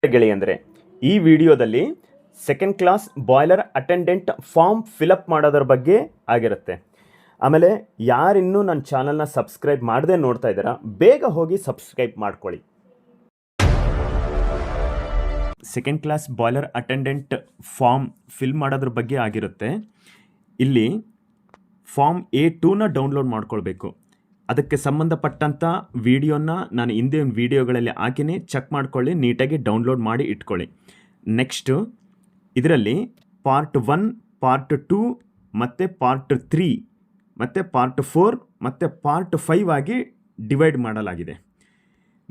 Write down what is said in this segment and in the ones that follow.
ಗೆಳೆಯಂದರೆ ಈ ವಿಡಿಯೋದಲ್ಲಿ second class boiler attendant form fill up ಮಾಡೋದ್ರ ಬಗ್ಗೆ ಆಗಿರುತ್ತೆ. ಆಮೇಲೆ ಯಾರಿನ್ನೂ ನನ್ನ ಚಾನಲ್ನ ಸಬ್ಸ್ಕ್ರೈಬ್ ಮಾಡದೆ ನೋಡ್ತಾ ಇದ್ದೀರಾ, ಬೇಗ ಹೋಗಿ ಸಬ್ಸ್ಕ್ರೈಬ್ ಮಾಡ್ಕೊಳ್ಳಿ. Second class boiler attendant form fill ಮಾಡೋದ್ರ ಬಗ್ಗೆ ಆಗಿರುತ್ತೆ. ಇಲ್ಲಿ ಫಾರ್ಮ್ A2ನ ಡೌನ್ಲೋಡ್ ಮಾಡ್ಕೊಳ್ಬೇಕು. ಅದಕ್ಕೆ ಸಂಬಂಧಪಟ್ಟಂಥ ವಿಡಿಯೋನ ನಾನು ಹಿಂದೆ ವಿಡಿಯೋಗಳಲ್ಲಿ ಹಾಕಿನಿ, ಚೆಕ್ ಮಾಡ್ಕೊಳ್ಳಿ, ನೀಟಾಗಿ ಡೌನ್ಲೋಡ್ ಮಾಡಿ ಇಟ್ಕೊಳ್ಳಿ. ನೆಕ್ಸ್ಟು ಇದರಲ್ಲಿ ಪಾರ್ಟ್ 1, ಪಾರ್ಟ್ 2 ಮತ್ತು ಪಾರ್ಟ್ 3 ಮತ್ತು ಪಾರ್ಟ್ 4 ಮತ್ತು ಪಾರ್ಟ್ 5 ಆಗಿ ಡಿವೈಡ್ ಮಾಡಲಾಗಿದೆ.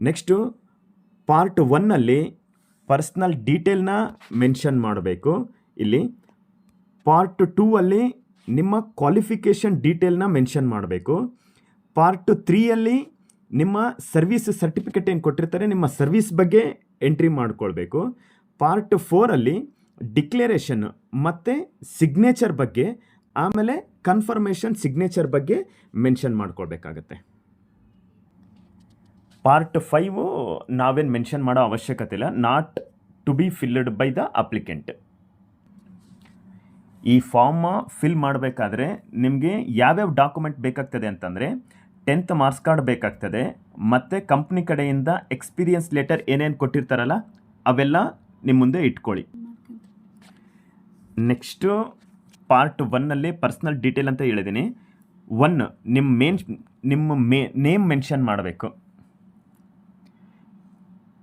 ನೆಕ್ಸ್ಟು ಪಾರ್ಟ್ 1ನಲ್ಲಿ ಪರ್ಸ್ನಲ್ ಡೀಟೇಲ್ನ ಮೆನ್ಷನ್ ಮಾಡಬೇಕು. ಇಲ್ಲಿ ಪಾರ್ಟ್ 2ಅಲ್ಲಿ ನಿಮ್ಮ ಕ್ವಾಲಿಫಿಕೇಷನ್ ಡೀಟೇಲ್ನ ಮೆನ್ಷನ್ ಮಾಡಬೇಕು. ಪಾರ್ಟ್ 3ಯಲ್ಲಿ ನಿಮ್ಮ ಸರ್ವಿಸ್ ಸರ್ಟಿಫಿಕೇಟ್ ಏನು ಕೊಟ್ಟಿರ್ತಾರೆ, ನಿಮ್ಮ ಸರ್ವಿಸ್ ಬಗ್ಗೆ ಎಂಟ್ರಿ ಮಾಡ್ಕೊಳ್ಬೇಕು. ಪಾರ್ಟ್ 4ಅಲ್ಲಿ ಡಿಕ್ಲರೇಷನ್ ಮತ್ತು ಸಿಗ್ನೇಚರ್ ಬಗ್ಗೆ, ಆಮೇಲೆ ಕನ್ಫರ್ಮೇಷನ್ ಸಿಗ್ನೇಚರ್ ಬಗ್ಗೆ ಮೆನ್ಷನ್ ಮಾಡ್ಕೊಳ್ಬೇಕಾಗತ್ತೆ. ಪಾರ್ಟ್ 5 ನಾವೇನು ಮೆನ್ಷನ್ ಮಾಡೋ ಅವಶ್ಯಕತೆ ಇಲ್ಲ, not to be filled by the applicant. ಈ ಫಾರ್ಮ್ ಫಿಲ್ ಮಾಡಬೇಕಾದ್ರೆ ನಿಮಗೆ ಯಾವ್ಯಾವ ಡಾಕ್ಯುಮೆಂಟ್ ಬೇಕಾಗ್ತದೆ ಅಂತಂದರೆ 10th ಮಾರ್ಕ್ಸ್ ಕಾರ್ಡ್ ಬೇಕಾಗ್ತದೆ, ಮತ್ತು ಕಂಪ್ನಿ ಕಡೆಯಿಂದ ಎಕ್ಸ್ಪೀರಿಯನ್ಸ್ ಲೆಟರ್ ಏನೇನು ಕೊಟ್ಟಿರ್ತಾರಲ್ಲ ಅವೆಲ್ಲ ನಿಮ್ಮ ಮುಂದೆ ಇಟ್ಕೊಳ್ಳಿ. ನೆಕ್ಸ್ಟು ಪಾರ್ಟ್ 1ನಲ್ಲಿ ಪರ್ಸ್ನಲ್ ಡೀಟೇಲ್ ಅಂತ ಹೇಳಿದ್ದೀನಿ. 1 ನಿಮ್ಮ ನೇಮ್ ಮೆನ್ಷನ್ ಮಾಡಬೇಕು.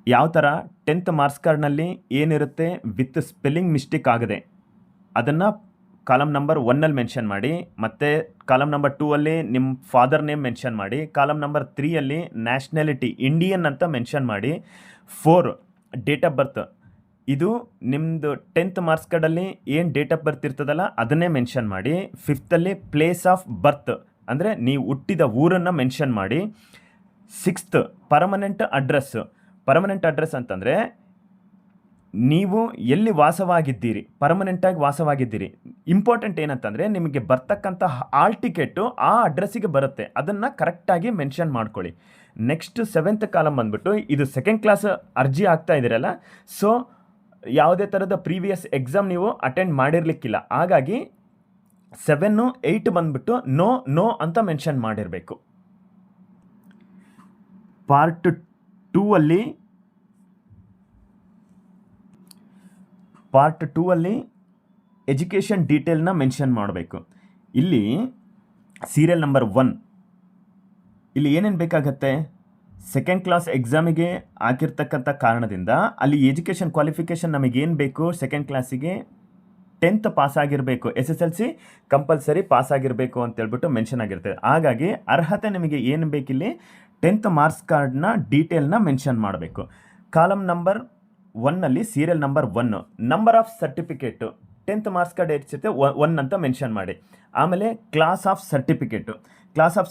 ಯಾವ ಥರ 10th ಮಾರ್ಕ್ಸ್ ಕಾರ್ಡ್ನಲ್ಲಿ ಏನಿರುತ್ತೆ ವಿತ್ ಸ್ಪೆಲ್ಲಿಂಗ್ ಮಿಸ್ಟೇಕ್ ಆಗದೆ ಅದನ್ನು ಕಾಲಮ್ ನಂಬರ್ 1ನಲ್ಲಿ ಮೆನ್ಷನ್ ಮಾಡಿ, ಮತ್ತು ಕಾಲಮ್ ನಂಬರ್ 2ಅಲ್ಲಿ ನಿಮ್ಮ ಫಾದರ್ ನೇಮ್ ಮೆನ್ಷನ್ ಮಾಡಿ, ಕಾಲಮ್ ನಂಬರ್ 3ಅಲ್ಲಿ ನ್ಯಾಷನಾಲಿಟಿ ಇಂಡಿಯನ್ ಅಂತ ಮೆನ್ಷನ್ ಮಾಡಿ. 4 ಡೇಟ್ ಆಫ್ ಬರ್ತ್, ಇದು ನಿಮ್ಮದು 10th ಮಾರ್ಕ್ಸ್ ಕಾರ್ಡಲ್ಲಿ ಏನು ಡೇಟ್ ಆಫ್ ಬರ್ತ್ ಇರ್ತದಲ್ಲ ಅದನ್ನೇ ಮೆನ್ಷನ್ ಮಾಡಿ. 5th ಪ್ಲೇಸ್ ಆಫ್ ಬರ್ತ್ ಅಂದರೆ ನೀವು ಹುಟ್ಟಿದ ಊರನ್ನು ಮೆನ್ಷನ್ ಮಾಡಿ. 6th ಪರ್ಮನೆಂಟ್ ಅಡ್ರೆಸ್ ಅಂತಂದರೆ ನೀವು ಎಲ್ಲಿ ವಾಸವಾಗಿದ್ದೀರಿ, ಪರ್ಮನೆಂಟಾಗಿ ವಾಸವಾಗಿದ್ದೀರಿ. ಇಂಪಾರ್ಟೆಂಟ್ ಏನಂತಂದರೆ ನಿಮಗೆ ಬರ್ತಕ್ಕಂಥ ಹಾಲ್ ಟಿಕೆಟು ಆ ಅಡ್ರೆಸ್ಸಿಗೆ ಬರುತ್ತೆ, ಅದನ್ನು ಕರೆಕ್ಟಾಗಿ ಮೆನ್ಷನ್ ಮಾಡ್ಕೊಳ್ಳಿ. ನೆಕ್ಸ್ಟ್ 7th ಕಾಲಮ್ ಬಂದ್ಬಿಟ್ಟು, ಇದು ಸೆಕೆಂಡ್ ಕ್ಲಾಸ್ ಅರ್ಜಿ ಆಗ್ತಾ ಇದ್ದೀರಲ್ಲ, ಸೊ ಯಾವುದೇ ಥರದ ಪ್ರೀವಿಯಸ್ ಎಕ್ಸಾಮ್ ನೀವು ಅಟೆಂಡ್ ಮಾಡಿರಲಿಕ್ಕಿಲ್ಲ, ಹಾಗಾಗಿ 7, 8 ಬಂದ್ಬಿಟ್ಟು ನೋ ಅಂತ ಮೆನ್ಷನ್ ಮಾಡಿರಬೇಕು. ಪಾರ್ಟ್ 2ಅಲ್ಲಿ ಎಜುಕೇಷನ್ ಡೀಟೇಲ್ನ ಮೆನ್ಷನ್ ಮಾಡಬೇಕು. ಇಲ್ಲಿ ಸೀರಿಯಲ್ ನಂಬರ್ 1 ಇಲ್ಲಿ ಏನೇನು ಬೇಕಾಗತ್ತೆ, ಸೆಕೆಂಡ್ ಕ್ಲಾಸ್ ಎಕ್ಸಾಮಿಗೆ ಹಾಕಿರ್ತಕ್ಕಂಥ ಕಾರಣದಿಂದ ಅಲ್ಲಿ ಎಜುಕೇಷನ್ ಕ್ವಾಲಿಫಿಕೇಷನ್ ನಮಗೇನು ಬೇಕು, ಸೆಕೆಂಡ್ ಕ್ಲಾಸಿಗೆ 10th ಪಾಸ್ ಆಗಿರಬೇಕು, SSLC ಕಂಪಲ್ಸರಿ ಪಾಸ್ ಆಗಿರಬೇಕು ಅಂತೇಳ್ಬಿಟ್ಟು ಮೆನ್ಷನ್ ಆಗಿರ್ತದೆ. ಹಾಗಾಗಿ ಅರ್ಹತೆ ನಿಮಗೆ ಏನು ಬೇಕಿಲ್ಲಿ 10th ಮಾರ್ಕ್ಸ್ ಕಾರ್ಡ್ನ ಡೀಟೇಲ್ನ ಮೆನ್ಷನ್ ಮಾಡಬೇಕು. ಕಾಲಮ್ ನಂಬರ್ 1ನಲ್ಲಿ serial number 1, number of certificate 10th marks card ಹೆಚ್ಚಿರುತ್ತೆ 1 ಅಂತ ಮೆನ್ಷನ್ ಮಾಡಿ. ಆಮೇಲೆ ಕ್ಲಾಸ್ ಆಫ್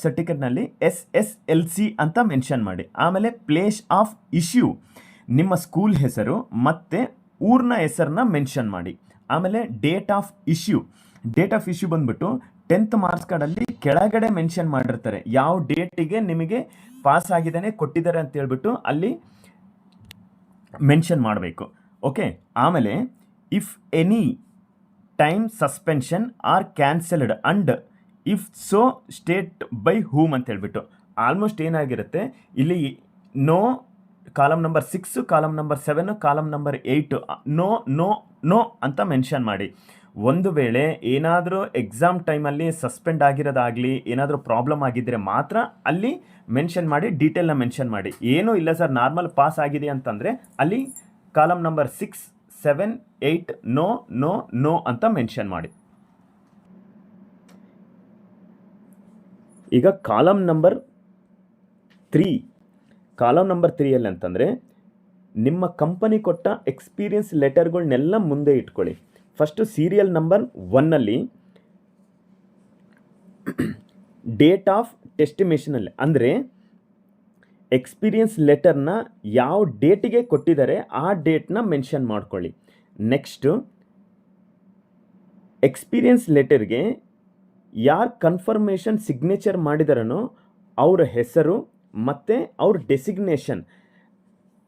ಸರ್ಟಿಫಿಕೇಟ್ನಲ್ಲಿ SSLC ಅಂತ ಮೆನ್ಷನ್ ಮಾಡಿ. ಆಮೇಲೆ ಪ್ಲೇಸ್ ಆಫ್ ಇಶ್ಯೂ ನಿಮ್ಮ ಸ್ಕೂಲ್ ಹೆಸರು ಮತ್ತು ಊರಿನ ಹೆಸರನ್ನ ಮೆನ್ಷನ್ ಮಾಡಿ. ಆಮೇಲೆ ಡೇಟ್ ಆಫ್ ಇಶ್ಯೂ ಬಂದ್ಬಿಟ್ಟು 10th ಮಾರ್ಕ್ಸ್ ಕಾರ್ಡಲ್ಲಿ ಕೆಳಗಡೆ ಮೆನ್ಷನ್ ಮಾಡಿರ್ತಾರೆ, ಯಾವ ಡೇಟಿಗೆ ನಿಮಗೆ ಪಾಸ್ ಆಗಿದ್ದಾನೆ ಕೊಟ್ಟಿದ್ದಾರೆ ಅಂತ ಹೇಳ್ಬಿಟ್ಟು ಅಲ್ಲಿ ಮೆನ್ಷನ್ ಮಾಡಬೇಕು. ಓಕೆ. ಆಮೇಲೆ if any time suspension are cancelled and if so state by whom ಅಂತ ಹೇಳ್ಬಿಟ್ಟು ಆಲ್ಮೋಸ್ಟ್ ಏನಾಗಿರುತ್ತೆ ಇಲ್ಲಿ no column number 6, column number 7, column number 8 no ಅಂತ ಮೆನ್ಷನ್ ಮಾಡಿ. ಒಂದು ವೇಳೆ ಏನಾದರೂ ಎಕ್ಸಾಮ್ ಟೈಮಲ್ಲಿ ಸಸ್ಪೆಂಡ್ ಆಗಿರೋದಾಗಲಿ ಏನಾದರೂ ಪ್ರಾಬ್ಲಮ್ ಆಗಿದ್ದರೆ ಮಾತ್ರ ಅಲ್ಲಿ ಮೆನ್ಷನ್ ಮಾಡಿ, ಡೀಟೇಲ್ನ ಮೆನ್ಷನ್ ಮಾಡಿ. ಏನೂ ಇಲ್ಲ ಸರ್ ನಾರ್ಮಲ್ ಪಾಸ್ ಆಗಿದೆ ಅಂತಂದರೆ ಅಲ್ಲಿ ಕಾಲಮ್ ನಂಬರ್ 6, 7, 8 ನೋ ಅಂತ ಮೆನ್ಷನ್ ಮಾಡಿ. ಈಗ ಕಾಲಮ್ ನಂಬರ್ 3ಯಲ್ಲಿ ಅಂತಂದರೆ ನಿಮ್ಮ ಕಂಪನಿ ಕೊಟ್ಟ ಎಕ್ಸ್ಪೀರಿಯನ್ಸ್ ಲೆಟರ್ಗಳನ್ನೆಲ್ಲ ಮುಂದೆ ಇಟ್ಕೊಳ್ಳಿ. ಫಸ್ಟು ಸೀರಿಯಲ್ ನಂಬರ್ 1ನಲ್ಲಿ ಡೇಟ್ ಆಫ್ ಟೆಸ್ಟಿಮೇಷನಲ್ಲಿ ಅಂದರೆ ಎಕ್ಸ್ಪೀರಿಯನ್ಸ್ ಲೆಟರ್ನ ಯಾವ ಡೇಟಿಗೆ ಕೊಟ್ಟಿದ್ದಾರೆ ಆ ಡೇಟ್ನ ಮೆನ್ಷನ್ ಮಾಡ್ಕೊಳ್ಳಿ. ನೆಕ್ಸ್ಟು ಎಕ್ಸ್ಪೀರಿಯನ್ಸ್ ಲೆಟರ್ಗೆ ಯಾರು ಕನ್ಫರ್ಮೇಷನ್ ಸಿಗ್ನೇಚರ್ ಮಾಡಿದಾರನೋ ಅವರ ಹೆಸರು ಮತ್ತು ಅವ್ರ ಡೆಸಿಗ್ನೇಷನ್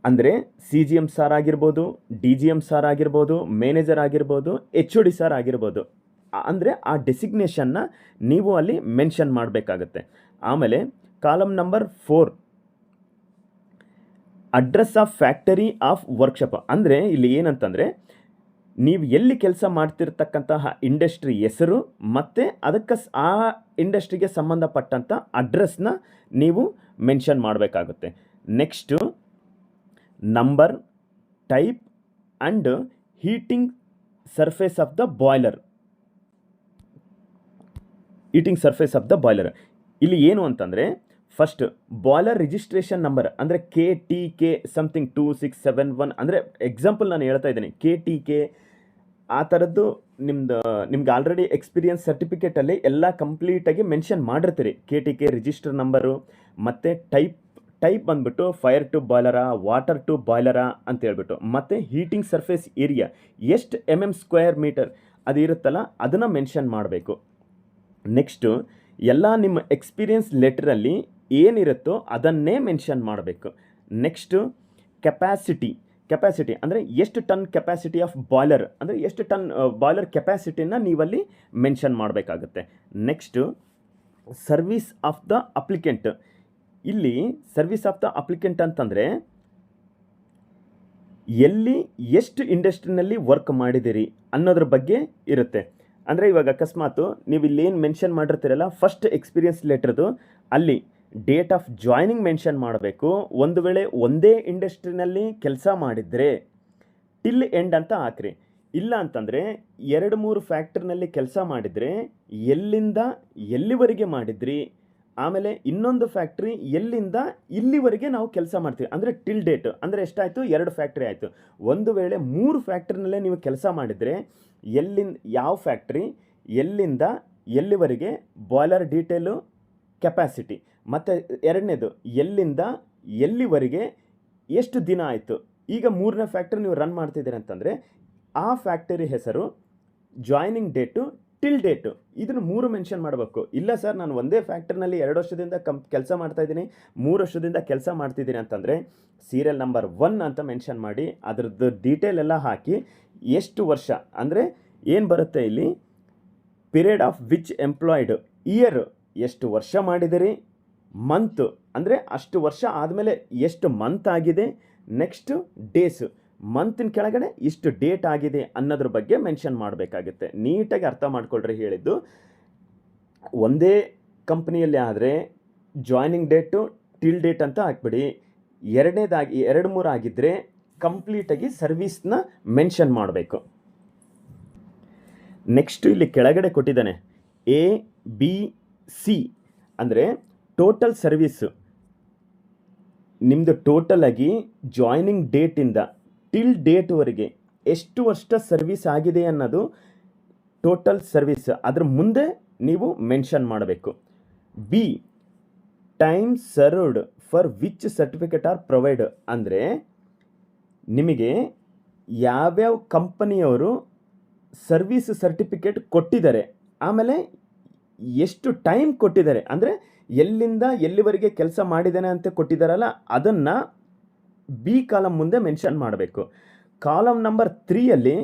ಅಂದರೆ ಸಿ ಜಿ ಎಮ್ ಸಾರ್ ಆಗಿರ್ಬೋದು, ಡಿ ಜಿ ಎಮ್ ಸಾರ್ ಆಗಿರ್ಬೋದು, ಮ್ಯಾನೇಜರ್ ಆಗಿರ್ಬೋದು, ಎಚ್ ಒ ಡಿ ಸಾರ್ ಆಗಿರ್ಬೋದು. ಅಂದರೆ ಆ ಡೆಸಿಗ್ನೇಷನ್ನ ನೀವು ಅಲ್ಲಿ ಮೆನ್ಷನ್ ಮಾಡಬೇಕಾಗತ್ತೆ. ಆಮೇಲೆ column number 4 address of factory of workshop. ಅಂದರೆ ಇಲ್ಲಿ ಏನಂತಂದರೆ ನೀವು ಎಲ್ಲಿ ಕೆಲಸ ಮಾಡ್ತಿರ್ತಕ್ಕಂತಹ ಇಂಡಸ್ಟ್ರಿ ಹೆಸರು ಮತ್ತು ಅದಕ್ಕೆ ಆ ಇಂಡಸ್ಟ್ರಿಗೆ ಸಂಬಂಧಪಟ್ಟಂಥ ಅಡ್ರೆಸ್ನ ನೀವು ಮೆನ್ಷನ್ ಮಾಡಬೇಕಾಗುತ್ತೆ. Next number, type and heating surface of the boiler. ಇಲ್ಲಿ ಏನು ಅಂತಂದರೆ ಫಸ್ಟ್ ಬಾಯ್ಲರ್ ರಿಜಿಸ್ಟ್ರೇಷನ್ ನಂಬರ್ ಅಂದರೆ KTK ಸಮಥಿಂಗ್ 2671. ಅಂದರೆ ಎಕ್ಸಾಂಪಲ್ ನಾನು ಹೇಳ್ತಾ ಇದ್ದೀನಿ, KTK ಆ ಥರದ್ದು ನಿಮ್ಗೆ ಆಲ್ರೆಡಿ ಎಕ್ಸ್ಪೀರಿಯನ್ಸ್ ಸರ್ಟಿಫಿಕೇಟಲ್ಲಿ ಎಲ್ಲ ಕಂಪ್ಲೀಟಾಗಿ ಮೆನ್ಷನ್ ಮಾಡಿರ್ತೀರಿ. KTK ರಿಜಿಸ್ಟರ್ ನಂಬರು ಮತ್ತು ಟೈಪ್ ಬಂದ್ಬಿಟ್ಟು ಫೈರ್ ಟು ಬಾಯ್ಲರಾ, ವಾಟರ್ ಟು ಬಾಯ್ಲರಾ ಅಂತ ಹೇಳ್ಬಿಟ್ಟು, ಮತ್ತು ಹೀಟಿಂಗ್ ಸರ್ಫೇಸ್ ಏರಿಯಾ ಎಷ್ಟು ಸ್ಕ್ವೇರ್ ಮೀಟರ್ ಅದು ಇರುತ್ತಲ್ಲ ಅದನ್ನು ಮೆನ್ಷನ್ ಮಾಡಬೇಕು. ನೆಕ್ಸ್ಟು ಎಲ್ಲ ನಿಮ್ಮ ಎಕ್ಸ್ಪೀರಿಯನ್ಸ್ ಲೆಟ್ರಲ್ಲಿ ಏನಿರುತ್ತೋ ಅದನ್ನೇ ಮೆನ್ಷನ್ ಮಾಡಬೇಕು. ನೆಕ್ಸ್ಟು ಕೆಪಾಸಿಟಿ ಅಂದರೆ ಎಷ್ಟು ಟನ್ ಕೆಪಾಸಿಟಿ ಆಫ್ ಬಾಯ್ಲರ್, ಅಂದರೆ ಎಷ್ಟು ಟನ್ ಬಾಯ್ಲರ್ ಕೆಪಾಸಿಟಿನ ನೀವಲ್ಲಿ ಮೆನ್ಷನ್ ಮಾಡಬೇಕಾಗುತ್ತೆ. Next service of the applicant. ಇಲ್ಲಿ ಸರ್ವಿಸ್ ಆಫ್ ದ ಅಪ್ಲಿಕೆಂಟ್ ಅಂತಂದರೆ ಎಲ್ಲಿ ಎಷ್ಟು ಇಂಡಸ್ಟ್ರಿನಲ್ಲಿ ವರ್ಕ್ ಮಾಡಿದಿರಿ ಅನ್ನೋದ್ರ ಬಗ್ಗೆ ಇರುತ್ತೆ. ಅಂದರೆ ಇವಾಗ ಅಕಸ್ಮಾತು ನೀವು ಇಲ್ಲೇನು ಮೆನ್ಷನ್ ಮಾಡಿರ್ತೀರಲ್ಲ ಫಸ್ಟ್ ಎಕ್ಸ್ಪೀರಿಯನ್ಸ್ ಲೆಟ್ರದು, ಅಲ್ಲಿ ಡೇಟ್ ಆಫ್ ಜಾಯ್ನಿಂಗ್ ಮೆನ್ಷನ್ ಮಾಡಬೇಕು. ಒಂದು ವೇಳೆ ಒಂದೇ ಇಂಡಸ್ಟ್ರಿನಲ್ಲಿ ಕೆಲಸ ಮಾಡಿದರೆ ಟಿಲ್ ಎಂಡ್ ಅಂತ ಹಾಕ್ರಿ. ಇಲ್ಲ ಅಂತಂದರೆ 2-3 ಫ್ಯಾಕ್ಟ್ರಿನಲ್ಲಿ ಕೆಲಸ ಮಾಡಿದರೆ ಎಲ್ಲಿಂದ ಎಲ್ಲಿವರೆಗೆ ಮಾಡಿದ್ರಿ, ಆಮೇಲೆ ಇನ್ನೊಂದು ಫ್ಯಾಕ್ಟ್ರಿ ಎಲ್ಲಿಂದ ಇಲ್ಲಿವರೆಗೆ ನಾವು ಕೆಲಸ ಮಾಡ್ತೀವಿ ಅಂದರೆ ಟಿಲ್ ಡೇಟ್. ಅಂದರೆ ಎಷ್ಟಾಯಿತು, 2 ಫ್ಯಾಕ್ಟ್ರಿ ಆಯಿತು. ಒಂದು ವೇಳೆ 3 ಫ್ಯಾಕ್ಟ್ರಿನಲ್ಲೇ ನೀವು ಕೆಲಸ ಮಾಡಿದರೆ ಯಾವ ಫ್ಯಾಕ್ಟ್ರಿ ಎಲ್ಲಿಂದ ಎಲ್ಲಿವರೆಗೆ ಬಾಯ್ಲರ್ ಡೀಟೇಲು, ಕೆಪಾಸಿಟಿ, ಮತ್ತು ಎರಡನೇದು ಎಲ್ಲಿಂದ ಎಲ್ಲಿವರೆಗೆ ಎಷ್ಟು ದಿನ ಆಯಿತು. ಈಗ 3ನೇ ಫ್ಯಾಕ್ಟ್ರಿ ನೀವು ರನ್ ಮಾಡ್ತಿದ್ದೀರಿ ಅಂತಂದರೆ ಆ ಫ್ಯಾಕ್ಟರಿ ಹೆಸರು, ಜಾಯ್ನಿಂಗ್ ಡೇಟು, ಟಿಲ್ ಡೇಟು, ಇದನ್ನು 3 ಮೆನ್ಷನ್ ಮಾಡಬೇಕು. ಇಲ್ಲ ಸರ್ ನಾನು ಒಂದೇ ಫ್ಯಾಕ್ಟ್ರಿನಲ್ಲಿ 2 ವರ್ಷದಿಂದ ಕೆಲಸ ಮಾಡ್ತಾಯಿದ್ದೀನಿ, 3 ವರ್ಷದಿಂದ ಕೆಲಸ ಮಾಡ್ತಿದ್ದೀನಿ ಅಂತಂದರೆ ಸೀರಿಯಲ್ ನಂಬರ್ 1 ಅಂತ ಮೆನ್ಷನ್ ಮಾಡಿ ಅದರದ್ದು ಡೀಟೇಲ್ ಎಲ್ಲ ಹಾಕಿ ಎಷ್ಟು ವರ್ಷ ಅಂದರೆ ಏನು ಬರುತ್ತೆ ಇಲ್ಲಿ, period of which employed, year ಎಷ್ಟು ವರ್ಷ ಮಾಡಿದಿರಿ, ಮಂತು ಅಂದರೆ ಅಷ್ಟು ವರ್ಷ ಆದಮೇಲೆ ಎಷ್ಟು ಮಂತ್ ಆಗಿದೆ, ನೆಕ್ಸ್ಟು ಡೇಸು, ಮಂತಿನ ಕೆಳಗಡೆ ಇಷ್ಟು ಡೇಟ್ ಆಗಿದೆ ಅನ್ನೋದ್ರ ಬಗ್ಗೆ ಮೆನ್ಷನ್ ಮಾಡಬೇಕಾಗುತ್ತೆ. ನೀಟಾಗಿ ಅರ್ಥ ಮಾಡ್ಕೊಳ್ರಿ ಹೇಳಿದ್ದು. ಒಂದೇ ಕಂಪ್ನಿಯಲ್ಲಿ ಆದರೆ ಜಾಯ್ನಿಂಗ್ ಡೇಟು, ಟಿಲ್ ಡೇಟ್ ಅಂತ ಹಾಕ್ಬಿಡಿ. ಎರಡನೇದಾಗಿ 2-3 ಆಗಿದ್ದರೆ ಕಂಪ್ಲೀಟಾಗಿ ಸರ್ವಿಸ್ನ ಮೆನ್ಷನ್ ಮಾಡಬೇಕು. ನೆಕ್ಸ್ಟು ಇಲ್ಲಿ ಕೆಳಗಡೆ ಕೊಟ್ಟಿದ್ದಾನೆ ABC ಅಂದರೆ ಟೋಟಲ್ ಸರ್ವಿಸ್ಸು. ನಿಮ್ಮದು ಟೋಟಲಾಗಿ ಜಾಯ್ನಿಂಗ್ ಡೇಟಿಂದ ಟಿಲ್ ಡೇಟ್ವರೆಗೆ ಎಷ್ಟು ವರ್ಷ ಸರ್ವಿಸ್ ಆಗಿದೆ ಅನ್ನೋದು ಟೋಟಲ್ ಸರ್ವಿಸ್, ಅದ್ರ ಮುಂದೆ ನೀವು ಮೆನ್ಷನ್ ಮಾಡಬೇಕು. B time served for which certificate are provide ಅಂದರೆ ನಿಮಗೆ ಯಾವ್ಯಾವ ಕಂಪನಿಯವರು ಸರ್ವಿಸ್ ಸರ್ಟಿಫಿಕೇಟ್ ಕೊಟ್ಟಿದ್ದಾರೆ, ಆಮೇಲೆ ಎಷ್ಟು ಟೈಮ್ ಕೊಟ್ಟಿದ್ದಾರೆ, ಅಂದರೆ ಎಲ್ಲಿಂದ ಎಲ್ಲಿವರೆಗೆ ಕೆಲಸ ಮಾಡಿದ್ದಾನೆ ಅಂತ ಕೊಟ್ಟಿದ್ದಾರಲ್ಲ ಅದನ್ನು B ಕಾಲಮ್ ಮುಂದೆ ಮೆನ್ಷನ್ ಮಾಡಬೇಕು. ಕಾಲಮ್ ನಂಬರ್ 3ಯಲ್ಲಿ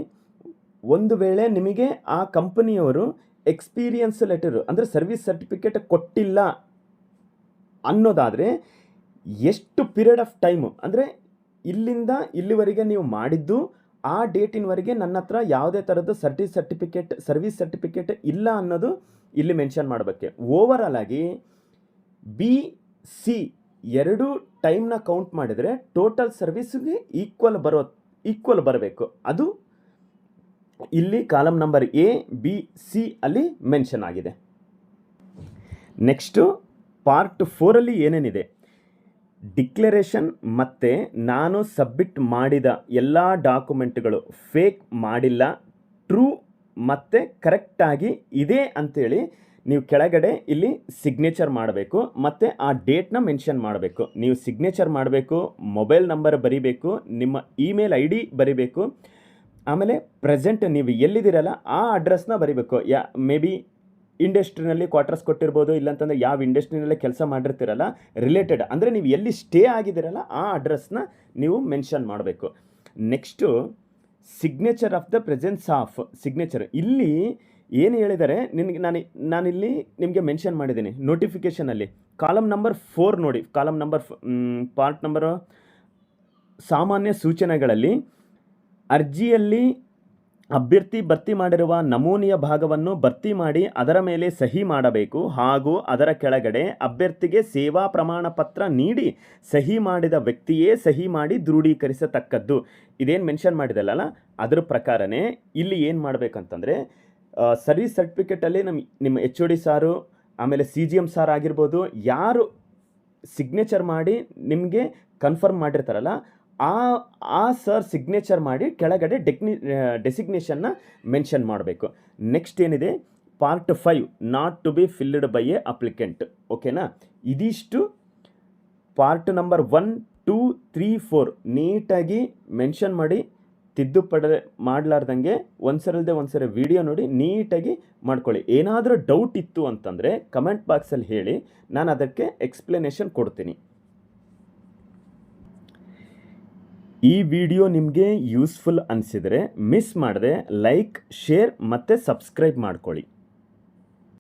ಒಂದು ವೇಳೆ ನಿಮಗೆ ಆ ಕಂಪನಿಯವರು ಎಕ್ಸ್ಪೀರಿಯನ್ಸ್ ಲೆಟರು ಅಂದರೆ ಸರ್ವಿಸ್ ಸರ್ಟಿಫಿಕೇಟ್ ಕೊಟ್ಟಿಲ್ಲ ಅನ್ನೋದಾದರೆ ಎಷ್ಟು ಪೀರಿಯಡ್ ಆಫ್ ಟೈಮು ಅಂದರೆ ಇಲ್ಲಿಂದ ಇಲ್ಲಿವರೆಗೆ ನೀವು ಮಾಡಿದ್ದು ಆ ಡೇಟಿನವರೆಗೆ ನನ್ನ ಹತ್ರ ಯಾವುದೇ ಥರದ್ದು ಸರ್ವಿಸ್ ಸರ್ಟಿಫಿಕೇಟ್ ಇಲ್ಲ ಅನ್ನೋದು ಇಲ್ಲಿ ಮೆನ್ಷನ್ ಮಾಡಬೇಕು. ಓವರಾಲ್ ಆಗಿ BC 2 ಟೈಮ್ನ ಕೌಂಟ್ ಮಾಡಿದರೆ ಟೋಟಲ್ ಸರ್ವಿಸ್ಗೆ ಈಕ್ವಲ್ ಬರಬೇಕು. ಅದು ಇಲ್ಲಿ ಕಾಲಮ್ ನಂಬರ್ ABC ಅಲ್ಲಿ ಮೆನ್ಷನ್ ಆಗಿದೆ. ನೆಕ್ಸ್ಟು ಪಾರ್ಟ್ 4ಅಲ್ಲಿ ಏನೇನಿದೆ, ಡಿಕ್ಲರೇಷನ್ ಮತ್ತು ನಾನು ಸಬ್ಮಿಟ್ ಮಾಡಿದ ಎಲ್ಲ ಡಾಕ್ಯುಮೆಂಟ್ಗಳು ಫೇಕ್ ಮಾಡಿಲ್ಲ, ಟ್ರೂ ಮತ್ತು ಕರೆಕ್ಟಾಗಿ ಇದೆ ಅಂಥೇಳಿ ನೀವು ಕೆಳಗಡೆ ಇಲ್ಲಿ ಸಿಗ್ನೇಚರ್ ಮಾಡಬೇಕು ಮತ್ತು ಆ ಡೇಟ್ನ ಮೆನ್ಷನ್ ಮಾಡಬೇಕು. ನೀವು ಸಿಗ್ನೇಚರ್ ಮಾಡಬೇಕು, ಮೊಬೈಲ್ ನಂಬರ್ ಬರೀಬೇಕು, ನಿಮ್ಮ ಇಮೇಲ್ ID ಬರೀಬೇಕು, ಆಮೇಲೆ ಪ್ರೆಸೆಂಟ್ ನೀವು ಎಲ್ಲಿದ್ದೀರಲ್ಲ ಆ ಅಡ್ರೆಸ್ನ ಬರೀಬೇಕು. ಮೇ ಬಿ ಇಂಡಸ್ಟ್ರಿನಲ್ಲಿ ಕ್ವಾರ್ಟರ್ಸ್ ಕೊಟ್ಟಿರ್ಬೋದು, ಇಲ್ಲಾಂತಂದರೆ ಯಾವ ಇಂಡಸ್ಟ್ರಿನಲ್ಲೇ ಕೆಲಸ ಮಾಡಿರ್ತೀರಲ್ಲ ರಿಲೇಟೆಡ್, ಅಂದರೆ ನೀವು ಎಲ್ಲಿ ಸ್ಟೇ ಆಗಿದ್ದೀರಲ್ಲ ಆ ಅಡ್ರೆಸ್ನ ನೀವು ಮೆನ್ಷನ್ ಮಾಡಬೇಕು. Next signature of the presence of signature. ಇಲ್ಲಿ ಏನು ಹೇಳಿದ್ದಾರೆ ನಿನಗೆ ನಾನಿಲ್ಲಿ ನಿಮಗೆ ಮೆನ್ಷನ್ ಮಾಡಿದ್ದೀನಿ ನೋಟಿಫಿಕೇಷನಲ್ಲಿ. ಕಾಲಮ್ ನಂಬರ್ 4 ನೋಡಿ, ಕಾಲಮ್ ನಂಬರ್ ಪಾರ್ಟ್ ನಂಬರು ಸಾಮಾನ್ಯ ಸೂಚನೆಗಳಲ್ಲಿ ಅರ್ಜಿಯಲ್ಲಿ ಅಭ್ಯರ್ಥಿ ಭರ್ತಿ ಮಾಡಿರುವ ನಮೂನೆಯ ಭಾಗವನ್ನು ಭರ್ತಿ ಮಾಡಿ ಅದರ ಮೇಲೆ ಸಹಿ ಮಾಡಬೇಕು ಹಾಗೂ ಅದರ ಕೆಳಗಡೆ ಅಭ್ಯರ್ಥಿಗೆ ಸೇವಾ ಪ್ರಮಾಣ ಪತ್ರ ನೀಡಿ ಸಹಿ ಮಾಡಿದ ವ್ಯಕ್ತಿಯೇ ಸಹಿ ಮಾಡಿ ದೃಢೀಕರಿಸತಕ್ಕದ್ದು. ಇದೇನು ಮೆನ್ಷನ್ ಮಾಡಿದಲ್ಲ ಅದ್ರ ಪ್ರಕಾರನೇ ಇಲ್ಲಿ ಏನು ಮಾಡಬೇಕಂತಂದರೆ ಸರ್ವಿಸ್ ಸರ್ಟಿಫಿಕೇಟಲ್ಲಿ ನಿಮ್ಮ HOD ಸಾರು ಆಮೇಲೆ CGM ಸಾರ್ ಆಗಿರ್ಬೋದು, ಯಾರು ಸಿಗ್ನೇಚರ್ ಮಾಡಿ ನಿಮಗೆ ಕನ್ಫರ್ಮ್ ಮಾಡಿರ್ತಾರಲ್ಲ ಆ ಸರ್ ಸಿಗ್ನೇಚರ್ ಮಾಡಿ ಕೆಳಗಡೆ ಡೆಸಿಗ್ನೇಷನ್ನ ಮೆನ್ಷನ್ ಮಾಡಬೇಕು. ನೆಕ್ಸ್ಟ್ ಏನಿದೆ part 5 not to be filled by a applicant. ಓಕೆನಾ, ಇದಿಷ್ಟು ಪಾರ್ಟ್ ನಂಬರ್ 1, 2, 3, 4 ನೀಟಾಗಿ ಮೆನ್ಷನ್ ಮಾಡಿ ತಿದ್ದುಪಡಿ ಮಾಡಲಾರ್ದಂಗೆ ಒಂದ್ಸರಿ ವಿಡಿಯೋ ನೋಡಿ ನೀಟಾಗಿ ಮಾಡ್ಕೊಳ್ಳಿ. ಏನಾದರೂ ಡೌಟ್ ಇತ್ತು ಅಂತಂದರೆ ಕಮೆಂಟ್ ಬಾಕ್ಸಲ್ಲಿ ಹೇಳಿ, ನಾನು ಅದಕ್ಕೆ ಎಕ್ಸ್ಪ್ಲನೇಷನ್ ಕೊಡ್ತೀನಿ. ಈ ವಿಡಿಯೋ ನಿಮಗೆ ಯೂಸ್ಫುಲ್ ಅನಿಸಿದರೆ ಮಿಸ್ ಮಾಡದೆ ಲೈಕ್, ಶೇರ್ ಮತ್ತು ಸಬ್ಸ್ಕ್ರೈಬ್ ಮಾಡ್ಕೊಳ್ಳಿ.